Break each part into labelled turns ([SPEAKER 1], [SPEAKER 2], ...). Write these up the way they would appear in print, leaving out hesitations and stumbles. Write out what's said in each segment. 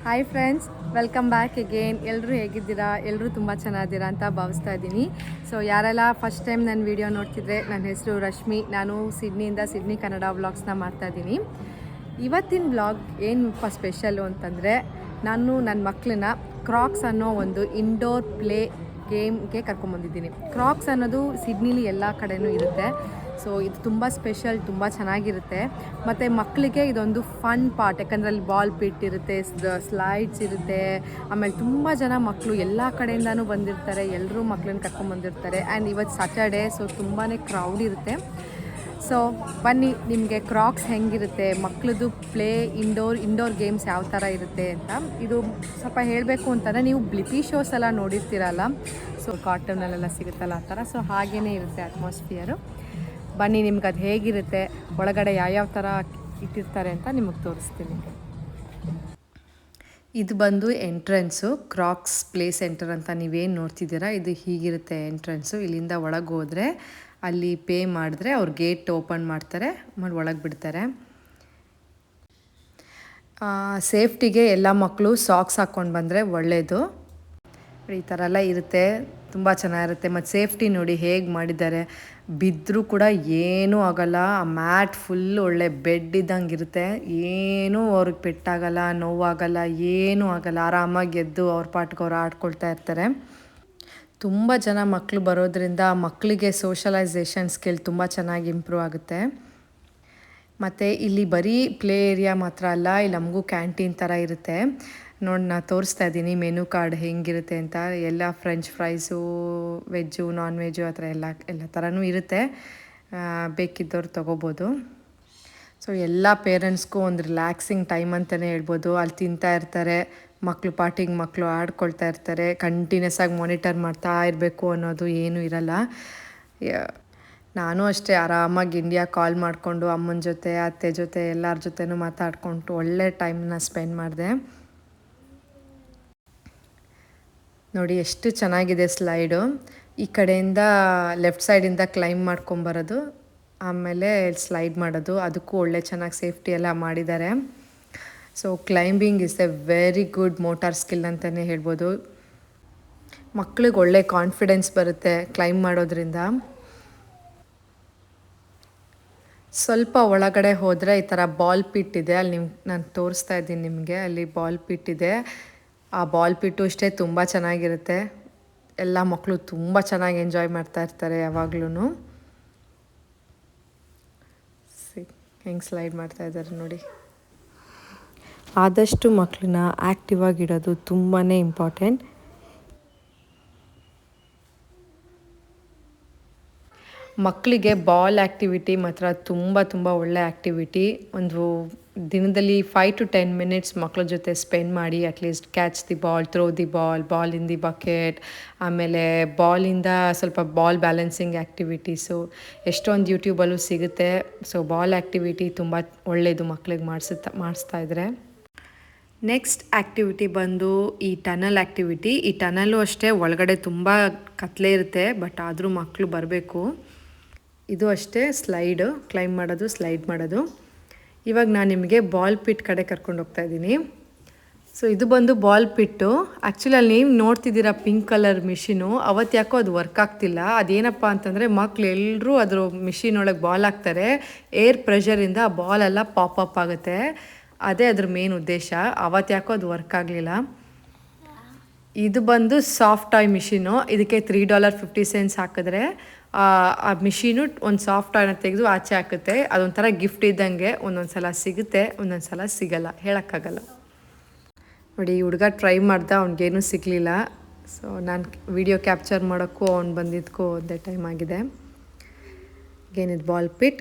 [SPEAKER 1] Hi friends, welcome back again. ಎಲ್ಲರೂ ಹೇಗಿದ್ದೀರಾ? ಎಲ್ಲರೂ ತುಂಬ ಚೆನ್ನಾಗಿದ್ದೀರಾ ಅಂತ ಭಾವಿಸ್ತಾ ಇದ್ದೀನಿ. ಸೊ ಯಾರೆಲ್ಲ ಫಸ್ಟ್ ಟೈಮ್ ನನ್ನ ವೀಡಿಯೋ ನೋಡ್ತಿದ್ರೆ, ನನ್ನ ಹೆಸರು ರಶ್ಮಿ. ನಾನು ಸಿಡ್ನಿ ಕನ್ನಡ ವ್ಲಾಗ್ಸ್ನ ಮಾಡ್ತಾಯಿದ್ದೀನಿ. ಇವತ್ತಿನ ವ್ಲಾಗ್ ಏನು ಸ್ಪೆಷಲ್ಲು ಅಂತಂದರೆ, ನಾನು ನನ್ನ ಮಕ್ಕಳನ್ನ ಕ್ರಾಕ್ಸ್ ಅನ್ನೋ ಒಂದು ಇಂಡೋರ್ ಪ್ಲೇ ಗೇಮ್ಗೆ ಕರ್ಕೊಂಬಂದಿದ್ದೀನಿ. ಕ್ರಾಕ್ಸ್ ಅನ್ನೋದು ಸಿಡ್ನಿಲಿ ಎಲ್ಲ ಕಡೆಯೂ ಇರುತ್ತೆ. ಸೊ ಇದು ತುಂಬ ಸ್ಪೆಷಲ್, ತುಂಬ ಚೆನ್ನಾಗಿರುತ್ತೆ. ಮತ್ತು ಮಕ್ಕಳಿಗೆ ಇದೊಂದು ಫನ್ ಪಾರ್ಟ್, ಯಾಕಂದರೆ ಅಲ್ಲಿ ಬಾಲ್ ಪಿಟ್ ಇರುತ್ತೆ, ಸ್ಲೈಡ್ಸ್ ಇರುತ್ತೆ. ಆಮೇಲೆ ತುಂಬ ಜನ ಮಕ್ಕಳು ಎಲ್ಲ ಕಡೆಯಿಂದನೂ ಬಂದಿರ್ತಾರೆ, ಎಲ್ಲರೂ ಮಕ್ಕಳನ್ನ ಕರ್ಕೊಂಬಂದಿರ್ತಾರೆ. ಆ್ಯಂಡ್ ಇವತ್ತು ಸ್ಯಾಟರ್ಡೇ, ಸೊ ತುಂಬಾ ಕ್ರೌಡ್ ಇರುತ್ತೆ. ಸೊ ಬನ್ನಿ, ನಿಮಗೆ ಕ್ರಾಕ್ಸ್ ಹೆಂಗಿರುತ್ತೆ, ಮಕ್ಕಳದು ಪ್ಲೇ ಇಂಡೋರ್ ಗೇಮ್ಸ್ ಯಾವ ಥರ ಇರುತ್ತೆ ಅಂತ. ಇದು ಸ್ವಲ್ಪ ಹೇಳಬೇಕು ಅಂತಂದರೆ, ನೀವು ಬ್ಲಿಪಿ ಶೋಸ್ ಎಲ್ಲ ನೋಡಿರ್ತೀರಲ್ಲ, ಸೊ ಕಾರ್ಟೂನಲ್ಲೆಲ್ಲ ಸಿಗುತ್ತಲ್ಲ ಆ ಥರ. ಸೊ ಹಾಗೇ ಇರುತ್ತೆ ಅಟ್ಮಾಸ್ಫಿಯರು. ಬನ್ನಿ, ನಿಮ್ಗೆ ಅದು ಹೇಗಿರುತ್ತೆ, ಒಳಗಡೆ ಯಾವ್ಯಾವ ಥರ ಇಟ್ಟಿರ್ತಾರೆ ಅಂತ ನಿಮಗೆ ತೋರಿಸ್ತೀನಿ. ಇದು ಬಂದು ಎಂಟ್ರೆನ್ಸು, ಕ್ರಾಕ್ಸ್ ಪ್ಲೇ ಸೆಂಟರ್ ಅಂತ ನೀವೇನು ನೋಡ್ತಿದ್ದೀರಾ, ಇದು ಹೀಗಿರುತ್ತೆ ಎಂಟ್ರೆನ್ಸು. ಇಲ್ಲಿಂದ ಒಳಗೆ ಹೋದರೆ ಅಲ್ಲಿ ಪೇ ಮಾಡಿದ್ರೆ ಅವ್ರು ಗೇಟ್ ಓಪನ್ ಮಾಡ್ತಾರೆ, ಒಳಗೆ ಬಿಡ್ತಾರೆ. ಸೇಫ್ಟಿಗೆ ಎಲ್ಲ ಮಕ್ಕಳು ಸಾಕ್ಸ್ ಹಾಕ್ಕೊಂಡು ಬಂದರೆ ಒಳ್ಳೆಯದು. ಈ ಥರ ಎಲ್ಲ ಇರುತ್ತೆ, ತುಂಬ ಚೆನ್ನಾಗಿರುತ್ತೆ. ಮತ್ತು ಸೇಫ್ಟಿ ನೋಡಿ ಹೇಗೆ ಮಾಡಿದ್ದಾರೆ, ಬಿದ್ದರೂ ಕೂಡ ಏನೂ ಆಗೋಲ್ಲ. ಆ ಮ್ಯಾಟ್ ಫುಲ್ ಒಳ್ಳೆ ಬೆಡ್ ಇದ್ದಂಗೆ ಇರುತ್ತೆ, ಏನೂ ಅವ್ರಿಗೆ ಪೆಟ್ಟಾಗಲ್ಲ, ನೋವಾಗಲ್ಲ, ಏನೂ ಆಗಲ್ಲ. ಆರಾಮಾಗಿ ಎದ್ದು ಅವ್ರ ಪಾಟ್ಗೆ ಅವ್ರು ಆಡ್ಕೊಳ್ತಾ ಇರ್ತಾರೆ. ತುಂಬ ಜನ ಮಕ್ಕಳು ಬರೋದ್ರಿಂದ ಮಕ್ಕಳಿಗೆ ಸೋಷಲೈಸೇಷನ್ ಸ್ಕಿಲ್ ತುಂಬ ಚೆನ್ನಾಗಿ ಇಂಪ್ರೂವ್ ಆಗುತ್ತೆ. ಮತ್ತು ಇಲ್ಲಿ ಬರೀ ಪ್ಲೇ ಏರಿಯಾ ಮಾತ್ರ ಅಲ್ಲ, ಇಲ್ಲಿ ನಮಗೂ ಕ್ಯಾಂಟೀನ್ ಥರ ಇರುತ್ತೆ. ನೋಡಿ, ನಾನು ತೋರಿಸ್ತಾ ಇದ್ದೀನಿ ಮೆನು ಕಾರ್ಡ್ ಹೆಂಗಿರುತ್ತೆ ಅಂತ. ಎಲ್ಲ French fries, veg, non veg ಆ ಥರ ಎಲ್ಲ ಥರನೂ ಇರುತ್ತೆ. ಬೇಕಿದ್ದವ್ರು ತೊಗೋಬೋದು. ಸೊ ಎಲ್ಲ ಪೇರೆಂಟ್ಸ್ಗೂ ಒಂದು ರಿಲ್ಯಾಕ್ಸಿಂಗ್ ಟೈಮ್ ಅಂತಲೇ ಹೇಳ್ಬೋದು. ಅಲ್ಲಿ ತಿಂತಾ ಇರ್ತಾರೆ, ಮಕ್ಕಳು ಪಾಟಿಗೆ ಮಕ್ಕಳು ಆಡ್ಕೊಳ್ತಾ ಇರ್ತಾರೆ. ಕಂಟಿನ್ಯೂಸ್ ಆಗಿ ಮಾನಿಟರ್ ಮಾಡ್ತಾ ಇರಬೇಕು ಅನ್ನೋದು ಏನೂ ಇರಲ್ಲ. ನಾನು ಅಷ್ಟೇ ಆರಾಮಾಗಿ ಇಂಡಿಯಾ ಕಾಲ್ ಮಾಡಿಕೊಂಡು ಅಮ್ಮನ ಜೊತೆ, ಅತ್ತೆ ಜೊತೆ, ಎಲ್ಲರ ಜೊತೆನೂ ಮಾತಾಡ್ಕೊಂಡು ಒಳ್ಳೆ ಟೈಮ್ನ ಸ್ಪೆಂಡ್ ಮಾಡಿದೆ. ನೋಡಿ ಎಷ್ಟು ಚೆನ್ನಾಗಿದೆ ಸ್ಲೈಡು. ಈ ಕಡೆಯಿಂದ ಲೆಫ್ಟ್ ಸೈಡಿಂದ ಕ್ಲೈಂಬ್ ಮಾಡ್ಕೊಂಬರೋದು, ಆಮೇಲೆ ಸ್ಲೈಡ್ ಮಾಡೋದು. ಅದಕ್ಕೂ ಒಳ್ಳೆ ಚೆನ್ನಾಗಿ ಸೇಫ್ಟಿ ಎಲ್ಲ ಮಾಡಿದ್ದಾರೆ. So climbing is A very good motor skill ಅಂತಲೇ ಹೇಳ್ಬೋದು. ಮಕ್ಳಿಗೆ ಒಳ್ಳೆ ಕಾನ್ಫಿಡೆನ್ಸ್ ಬರುತ್ತೆ ಕ್ಲೈಂಬ್ ಮಾಡೋದ್ರಿಂದ. ಸ್ವಲ್ಪ ಒಳಗಡೆ ಹೋದರೆ ಈ ಥರ ಬಾಲ್ ಪಿಟ್ ಇದೆ, ಅಲ್ಲಿ ನಾನು ತೋರಿಸ್ತಾ ಇದ್ದೀನಿ ನಿಮಗೆ. ಅಲ್ಲಿ ಬಾಲ್ ಪಿಟ್ ಇದೆ. ಆ ಬಾಲ್ ಪಿಟ್ಟು ಅಷ್ಟೇ ತುಂಬ ಚೆನ್ನಾಗಿರುತ್ತೆ. ಎಲ್ಲ ಮಕ್ಕಳು ತುಂಬ ಚೆನ್ನಾಗಿ ಎಂಜಾಯ್ ಮಾಡ್ತಾ ಇರ್ತಾರೆ ಯಾವಾಗ್ಲೂ. ಹೆಂಗೆ ಸ್ಲೈಡ್ ಮಾಡ್ತಾ ಇದ್ದಾರೆ ನೋಡಿ. ಆದಷ್ಟು ಮಕ್ಕಳನ್ನ ಆ್ಯಕ್ಟಿವ್ ಆಗಿಡೋದು ತುಂಬಾ ಇಂಪಾರ್ಟೆಂಟ್. ಮಕ್ಕಳಿಗೆ ಬಾಲ್ ಆ್ಯಕ್ಟಿವಿಟಿ ಮಾತ್ರ ತುಂಬ ಒಳ್ಳೆ ಆ್ಯಕ್ಟಿವಿಟಿ. ಒಂದು ದಿನದಲ್ಲಿ 5 to 10 minutes ಮಕ್ಕಳ ಜೊತೆ ಸ್ಪೆಂಡ್ ಮಾಡಿ, at least catch the ball, throw the ball in the bucket, ಆಮೇಲೆ ಬಾಲಿಂದ ಸ್ವಲ್ಪ ಬಾಲ್ ಬ್ಯಾಲೆನ್ಸಿಂಗ್ ಆ್ಯಕ್ಟಿವಿಟೀಸು ಎಷ್ಟೊಂದು ಯೂಟ್ಯೂಬಲ್ಲೂ ಸಿಗುತ್ತೆ. ಸೊ ಬಾಲ್ ಆ್ಯಕ್ಟಿವಿಟಿ ತುಂಬ ಒಳ್ಳೆಯದು ಮಕ್ಕಳಿಗೆ ಮಾಡಿಸ್ತಾ ಇದ್ರೆ. ನೆಕ್ಸ್ಟ್ ಆ್ಯಕ್ಟಿವಿಟಿ ಬಂದು ಈ ಟನಲ್ ಆ್ಯಕ್ಟಿವಿಟಿ. ಈ ಟನಲ್ಲು ಅಷ್ಟೇ ಒಳಗಡೆ ತುಂಬ ಕತ್ಲೆ ಇರುತ್ತೆ, ಬಟ್ ಆದರೂ ಮಕ್ಕಳು ಬರಬೇಕು. ಇದು ಅಷ್ಟೇ ಸ್ಲೈಡು, ಕ್ಲೈಂಬ್ ಮಾಡೋದು, ಸ್ಲೈಡ್ ಮಾಡೋದು. ಇವಾಗ ನಾನು ನಿಮಗೆ ಬಾಲ್ ಪಿಟ್ ಕಡೆ ಕರ್ಕೊಂಡು ಹೋಗ್ತಾ ಇದ್ದೀನಿ. ಸೊ ಇದು ಬಂದು ಬಾಲ್ ಪಿಟ್ಟು. ಆ್ಯಕ್ಚುಲಿ ಅಲ್ಲಿ ನೀವು ನೋಡ್ತಿದ್ದೀರಾ ಪಿಂಕ್ ಕಲರ್ ಮಿಷಿನು, ಅವತ್ತು ಯಾಕೋ ಅದು ವರ್ಕ್ ಆಗ್ತಿಲ್ಲ. ಅದೇನಪ್ಪ ಅಂತಂದರೆ, ಮಕ್ಳು ಎಲ್ಲರೂ ಅದ್ರ ಮಿಷಿನ್ ಒಳಗೆ ಬಾಲ್ ಹಾಕ್ತಾರೆ, ಏರ್ ಪ್ರೆಷರಿಂದ ಆ ಬಾಲೆಲ್ಲ ಪಾಪಪ್ ಆಗುತ್ತೆ. ಅದೇ ಅದ್ರ ಮೇನ್ ಉದ್ದೇಶ. ಅವತ್ತು ಯಾಕೋ ಅದು ವರ್ಕ್ ಆಗಲಿಲ್ಲ. ಇದು ಬಂದು ಸಾಫ್ಟ್ ಟಾಯ್ ಮಿಷಿನು. ಇದಕ್ಕೆ $3.50 ಹಾಕಿದ್ರೆ ಆ ಮಿಷಿನು ಒಂದು ಸಾಫ್ಟ್ ಟಾಯ್ನ ತೆಗೆದು ಆಚೆ ಹಾಕುತ್ತೆ. ಅದೊಂಥರ ಗಿಫ್ಟ್ ಇದ್ದಂಗೆ. ಒಂದೊಂದು ಸಲ ಸಿಗುತ್ತೆ, ಒಂದೊಂದು ಸಲ ಸಿಗಲ್ಲ, ಹೇಳೋಕ್ಕಾಗಲ್ಲ. ನೋಡಿ, ಈ ಹುಡುಗ ಟ್ರೈ ಮಾಡ್ದ, ಅವ್ನಿಗೇನೂ ಸಿಗಲಿಲ್ಲ. ಸೊ ನಾನು ವಿಡಿಯೋ ಕ್ಯಾಪ್ಚರ್ ಮಾಡೋಕ್ಕೂ ಅವ್ನು ಬಂದಿದ್ದಕ್ಕೂ ಒಂದೇ ಟೈಮ್ ಆಗಿದೆ. ಏನಿದು ಬಾಲ್ ಪಿಟ್.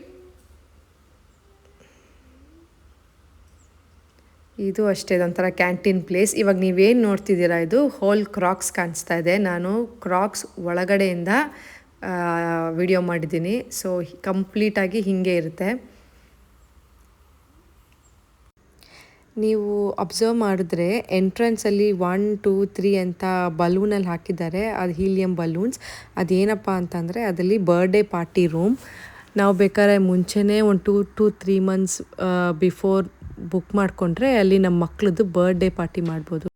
[SPEAKER 1] ಇದು ಅಷ್ಟೇ ಇದೊಂಥರ ಕ್ಯಾಂಟೀನ್ ಪ್ಲೇಸ್. ಇವಾಗ ನೀವೇನು ನೋಡ್ತಿದ್ದೀರಾ, ಇದು ಹೋಲ್ ಕ್ರಾಕ್ಸ್ ಕಾಣಿಸ್ತಾ ಇದೆ. ನಾನು ಕ್ರಾಕ್ಸ್ ಒಳಗಡೆಯಿಂದ ವಿಡಿಯೋ ಮಾಡಿದ್ದೀನಿ. ಸೊ ಕಂಪ್ಲೀಟಾಗಿ ಹೀಗೆ ಇರುತ್ತೆ. ನೀವು ಅಬ್ಸರ್ವ್ ಮಾಡಿದ್ರೆ ಎಂಟ್ರೆನ್ಸಲ್ಲಿ 1, 2, 3 ಅಂತ ಬಲೂನಲ್ಲಿ ಹಾಕಿದ್ದಾರೆ. ಅದು ಹೀಲಿಯಂ ಬಲೂನ್ಸ್. ಅದೇನಪ್ಪ ಅಂತಂದರೆ ಅದರಲ್ಲಿ ಬರ್ಡೇ ಪಾರ್ಟಿ ರೂಮ್. ನಾವು ಬೇಕಾದ್ರೆ ಮುಂಚೆನೇ ಒಂದು 2 to 3 months ಬಿಫೋರ್ ಬುಕ್ ಮಾಡಿಕೊಂಡ್ರೆ ಅಲ್ಲಿ ನಮ್ಮ ಮಕ್ಳದ್ದು ಬರ್ಡೇ ಪಾರ್ಟಿ ಮಾಡ್ಬೋದು.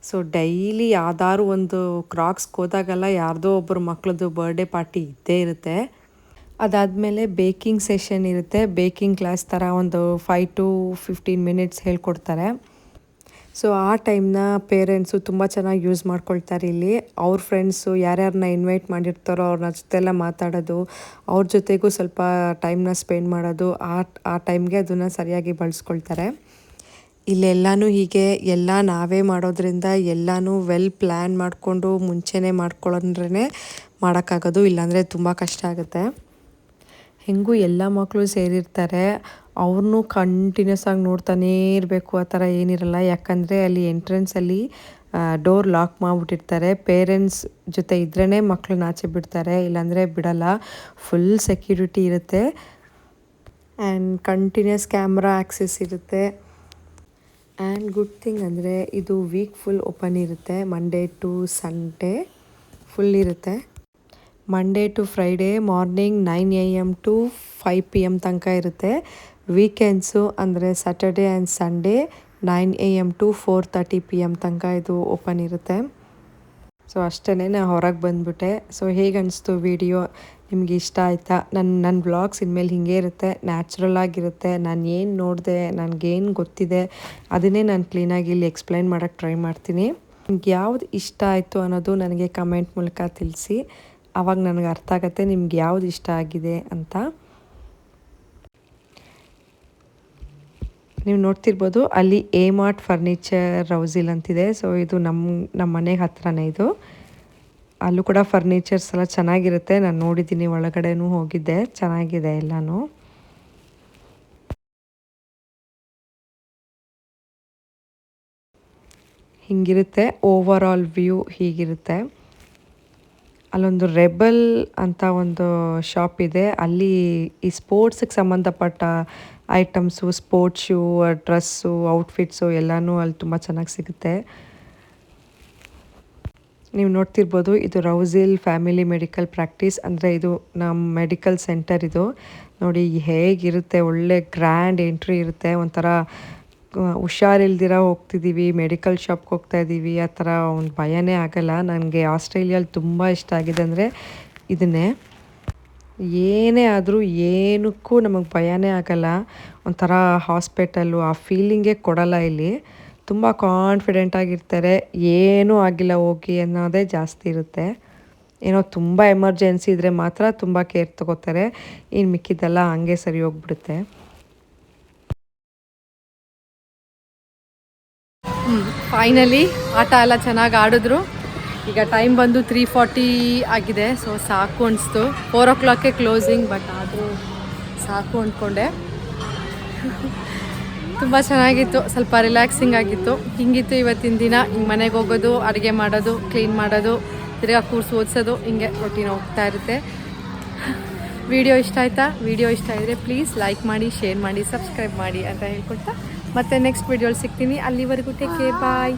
[SPEAKER 1] ಸೊ ಡೈಲಿ ಯಾವ್ದಾದ್ರು ಒಂದು ಕ್ರಾಕ್ಸ್ಗೆ ಹೋದಾಗೆಲ್ಲ ಯಾರ್ದೋ ಒಬ್ಬರು ಮಕ್ಳದ್ದು ಬರ್ಡೇ ಪಾರ್ಟಿ ಇದ್ದೇ ಇರುತ್ತೆ. ಅದಾದಮೇಲೆ ಬೇಕಿಂಗ್ ಸೆಷನ್ ಇರುತ್ತೆ. ಬೇಕಿಂಗ್ ಕ್ಲಾಸ್ ಥರ ಒಂದು 5 to 15 ಮಿನಿಟ್ಸ್ ಹೇಳ್ಕೊಡ್ತಾರೆ. ಸೊ ಆ ಟೈಮ್ನ ಪೇರೆಂಟ್ಸು ತುಂಬ ಚೆನ್ನಾಗಿ ಯೂಸ್ ಮಾಡ್ಕೊಳ್ತಾರೆ. ಇಲ್ಲಿ ಅವ್ರ ಫ್ರೆಂಡ್ಸು ಯಾರ್ಯಾರನ್ನ ಇನ್ವೈಟ್ ಮಾಡಿರ್ತಾರೋ ಅವ್ರನ್ನ ಜೊತೆಲ್ಲ ಮಾತಾಡೋದು, ಅವ್ರ ಜೊತೆಗೂ ಸ್ವಲ್ಪ ಟೈಮ್ನ ಸ್ಪೆಂಡ್ ಮಾಡೋದು, ಆ ಟೈಮ್ಗೆ ಅದನ್ನು ಸರಿಯಾಗಿ ಬಳಸ್ಕೊಳ್ತಾರೆ. ಇಲ್ಲೆಲ್ಲನೂ ಹೀಗೆ ಎಲ್ಲ ನಾವೇ ಮಾಡೋದ್ರಿಂದ ಎಲ್ಲನೂ ವೆಲ್ ಪ್ಲ್ಯಾನ್ ಮಾಡಿಕೊಂಡು ಮುಂಚೆನೇ ಮಾಡ್ಕೊಳ್ಳೋದ್ರೇ ಮಾಡೋಕ್ಕಾಗೋದು, ಇಲ್ಲಾಂದರೆ ತುಂಬ ಕಷ್ಟ ಆಗುತ್ತೆ. ಹೆಂಗೂ ಎಲ್ಲ ಮಕ್ಕಳು ಸೇರಿರ್ತಾರೆ, ಅವ್ರನ್ನೂ ಕಂಟಿನ್ಯೂಸ್ ಆಗಿ ನೋಡ್ತಾನೇ ಇರಬೇಕು ಆ ಥರ ಏನಿರಲ್ಲ. ಯಾಕಂದರೆ ಅಲ್ಲಿ ಎಂಟ್ರೆನ್ಸಲ್ಲಿ ಡೋರ್ ಲಾಕ್ ಮಾಡಿಬಿಟ್ಟಿರ್ತಾರೆ. ಪೇರೆಂಟ್ಸ್ ಜೊತೆ ಇದ್ರೇ ಮಕ್ಕಳನ್ನ ಆಚೆ ಬಿಡ್ತಾರೆ, ಇಲ್ಲಾಂದರೆ ಬಿಡಲ್ಲ. ಫುಲ್ ಸೆಕ್ಯೂರಿಟಿ ಇರುತ್ತೆ ಆ್ಯಂಡ್ ಕಂಟಿನ್ಯೂಸ್ ಕ್ಯಾಮ್ರಾ ಆ್ಯಕ್ಸೆಸ್ ಇರುತ್ತೆ. ಆ್ಯಂಡ್ ಗುಡ್ ಥಿಂಗ್ ಅಂದರೆ ಇದು ವೀಕ್ ಫುಲ್ ಓಪನ್ ಇರುತ್ತೆ. ಮಂಡೇ ಟು ಸಂಡೇ ಫುಲ್ ಇರುತ್ತೆ. Monday to Friday morning 9 AM to 5 PM ತನಕ ಇರುತ್ತೆ. ವೀಕೆಂಡ್ಸು ಅಂದರೆ Saturday and Sunday 9 AM to 4:30 PM ತನಕ ಇದು ಓಪನ್ ಇರುತ್ತೆ. ಸೊ ಅಷ್ಟೇ, ನಾನು ಹೊರಗೆ ಬಂದುಬಿಟ್ಟೆ. ಸೊ ಹೇಗೆ ಅನಿಸ್ತು ವಿಡಿಯೋ? ನಿಮ್ಗೆ ಇಷ್ಟ ಆಯಿತಾ? ನನ್ನ ವ್ಲಾಗ್ಸ್ ಇನ್ಮೇಲೆ ಹೀಗೆ ಇರುತ್ತೆ, ನ್ಯಾಚುರಲ್ ಆಗಿರುತ್ತೆ. ನಾನು ಏನು ನೋಡಿದೆ, ನನಗೇನು ಗೊತ್ತಿದೆ ಅದನ್ನೇ ನಾನು ಕ್ಲೀನಾಗಿ ಇಲ್ಲಿ ಎಕ್ಸ್ಪ್ಲೈನ್ ಮಾಡೋಕ್ಕೆ ಟ್ರೈ ಮಾಡ್ತೀನಿ. ನಿಮ್ಗೆ ಯಾವ್ದು ಇಷ್ಟ ಆಯಿತು ಅನ್ನೋದು ನನಗೆ ಕಮೆಂಟ್ ಮೂಲಕ ತಿಳಿಸಿ. ಆವಾಗ ನನಗೆ ಅರ್ಥ ಆಗುತ್ತೆ ನಿಮ್ಗೆ ಯಾವ್ದು ಇಷ್ಟ ಆಗಿದೆ ಅಂತ. ನೀವು ನೋಡ್ತಿರ್ಬೋದು ಅಲ್ಲಿ ಎಮಾರ್ಟ್ ಫರ್ನಿಚರ್ ಹೌಸಿಲ್ ಅಂತಿದೆ. ಸೊ ಇದು ನಮ್ಮ ಮನೆಗೆ ಹತ್ರನೇ ಇದು. ಅಲ್ಲೂ ಕೂಡ ಫರ್ನಿಚರ್ಸ್ ಎಲ್ಲ ಚೆನ್ನಾಗಿರುತ್ತೆ. ನಾನು ನೋಡಿದ್ದೀನಿ, ಒಳಗಡೆನೂ ಹೋಗಿದ್ದೆ, ಚೆನ್ನಾಗಿದೆ ಎಲ್ಲನೂ. ಹಿಂಗಿರುತ್ತೆ ಓವರ್ ಆಲ್ ವ್ಯೂ, ಹೀಗಿರುತ್ತೆ. ಅಲ್ಲೊಂದು ರೆಬಲ್ ಅಂತ ಒಂದು ಶಾಪ್ ಇದೆ. ಅಲ್ಲಿ ಈ ಸ್ಪೋರ್ಟ್ಸಿಗೆ ಸಂಬಂಧಪಟ್ಟ ಐಟಮ್ಸು, ಸ್ಪೋರ್ಟ್ಸ್ ಶೂ, ಡ್ರೆಸ್ಸು, ಔಟ್ಫಿಟ್ಸು ಎಲ್ಲನೂ ಅಲ್ಲಿ ತುಂಬ ಚೆನ್ನಾಗಿ ಸಿಗುತ್ತೆ. ನೀವು ನೋಡ್ತಿರ್ಬೋದು ಇದು ರೌಸಿಲ್ ಫ್ಯಾಮಿಲಿ ಮೆಡಿಕಲ್ ಪ್ರಾಕ್ಟೀಸ್, ಅಂದರೆ ಇದು ನಮ್ಮ ಮೆಡಿಕಲ್ ಸೆಂಟರ್. ಇದು ನೋಡಿ ಹೇಗಿರುತ್ತೆ, ಒಳ್ಳೆ ಗ್ರ್ಯಾಂಡ್ ಎಂಟ್ರಿ ಇರುತ್ತೆ. ಒಂಥರ ಹುಷಾರಿಲ್ದಿರ ಹೋಗ್ತಿದ್ದೀವಿ, ಮೆಡಿಕಲ್ ಶಾಪ್ಗೆ ಹೋಗ್ತಾ ಇದ್ದೀವಿ ಆ ಥರ ಒಂದು ಭಯನೇ ಆಗಲ್ಲ. ನನಗೆ ಆಸ್ಟ್ರೇಲಿಯಲ್ಲಿ ತುಂಬ ಇಷ್ಟ ಆಗಿದೆ ಅಂದರೆ ಇದನ್ನೇ. ಏನೇ ಆದರೂ ಏನಕ್ಕೂ ನಮಗೆ ಭಯನೇ ಆಗಲ್ಲ. ಒಂಥರ ಹಾಸ್ಪಿಟಲ್ಲು ಆ ಫೀಲಿಂಗೇ ಕೊಡಲ್ಲ ಇಲ್ಲಿ. ತುಂಬ ಕಾನ್ಫಿಡೆಂಟಾಗಿರ್ತಾರೆ, ಏನೂ ಆಗಿಲ್ಲ ಹೋಗಿ ಅನ್ನೋದೇ ಜಾಸ್ತಿ ಇರುತ್ತೆ. ಏನೋ ತುಂಬ ಎಮರ್ಜೆನ್ಸಿ ಇದ್ದರೆ ಮಾತ್ರ ತುಂಬ ಕೇರ್ ತೊಗೋತಾರೆ, ಇನ್ನು ಮಿಕ್ಕಿದ್ದೆಲ್ಲ ಹಂಗೆ ಸರಿ ಹೋಗ್ಬಿಡುತ್ತೆ. ಫೈನಲಿ ಆಟ ಎಲ್ಲ ಚೆನ್ನಾಗಿ ಆಡಿದ್ರು. ಈಗ ಟೈಮ್ ಬಂದು 3:40 ಆಗಿದೆ. ಸೊ ಸಾಕು ಅನಿಸ್ತು. 4 o'clockಗೆ ಕ್ಲೋಸಿಂಗ್, ಬಟ್ ಆದರೂ ಸಾಕು ಅಂದ್ಕೊಂಡೆ. ತುಂಬ ಚೆನ್ನಾಗಿತ್ತು, ಸ್ವಲ್ಪ ರಿಲ್ಯಾಕ್ಸಿಂಗ್ ಆಗಿತ್ತು. ಹಿಂಗಿತ್ತು ಇವತ್ತಿನ ದಿನ. ಹಿಂಗೆ ಮನೆಗೆ ಹೋಗೋದು, ಅಡುಗೆ ಮಾಡೋದು, ಕ್ಲೀನ್ ಮಾಡೋದು, ತಿರ್ಗಾ ಕೂರ್ಸಿ ಓದಿಸೋದು, ಹಿಂಗೆ ರೊಟೀನ್ ಹೋಗ್ತಾ ಇರುತ್ತೆ. ವಿಡಿಯೋ ಇಷ್ಟ ಆಯಿತಾ? ವಿಡಿಯೋ ಇಷ್ಟ ಆಗಿದ್ರೆ ಪ್ಲೀಸ್ ಲೈಕ್ ಮಾಡಿ, ಶೇರ್ ಮಾಡಿ, ಸಬ್ಸ್ಕ್ರೈಬ್ ಮಾಡಿ ಅಂತ ಹೇಳ್ಕೊಳ್ತಾ ಮತ್ತೆ ನೆಕ್ಸ್ಟ್ ವಿಡಿಯೋಲಿ ಸಿಗ್ತೀನಿ. ಅಲ್ಲಿವರೆಗೂ ಟೇಕ್ ಕೇರ್, ಬಾಯ್.